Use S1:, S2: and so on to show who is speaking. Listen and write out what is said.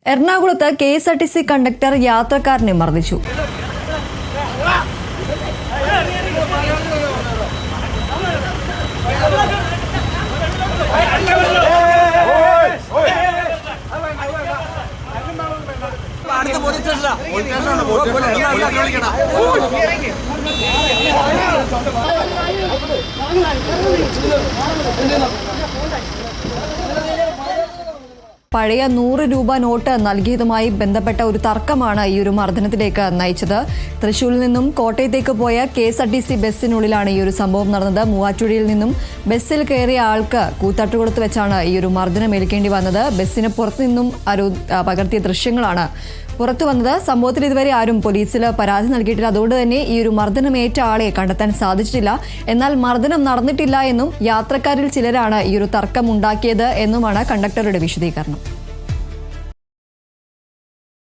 S1: എറണാകുളത്ത് KSRTC conductor യാത്രക്കാരനെ മർദ്ദിച്ചു. പഴയ 100 രൂപ നോട്ട് നൽകിയതുമായി ബന്ധപ്പെട്ട ഒരു തർക്കമാണ് ഈ ഒരു മർദ്ദനത്തിലേക്ക് നയിച്ചത്. തൃശ്ശൂരിൽ നിന്നും കോട്ടയത്തേക്ക് പോയ കെഎസ്ആർടിസി ബസ്സിനുള്ളിലാണ് ഈ ഒരു സംഭവം നടന്നത്. മൂവാറ്റുപുഴയിൽ നിന്നും ബസ്സിൽ കയറിയ ആൾക്ക് കൂത്താട്ടുകുളത്ത് വെച്ചാണ് ഈ ഒരു മർദ്ദനം ഏൽക്കേണ്ടി വന്നത്. ബസ്സിന് പുറത്തു നിന്നും പകർത്തിയ ദൃശ്യങ്ങളാണ് പുറത്തു വന്നത്. സംഭവത്തിൽ ഇതുവരെ ആരും പോലീസിൽ പരാതി നൽകിയിട്ടില്ല. അതുകൊണ്ട് തന്നെ ഈ ഒരു മർദ്ദനമേറ്റ ആളെ കണ്ടെത്താൻ സാധിച്ചിട്ടില്ല. എന്നാൽ മർദ്ദനം നടന്നിട്ടില്ല എന്നും യാത്രക്കാരിൽ ചിലരാണ് ഈ ഒരു തർക്കം ഉണ്ടാക്കിയത് എന്നുമാണ് കണ്ടക്ടറുടെ വിശദീകരണം.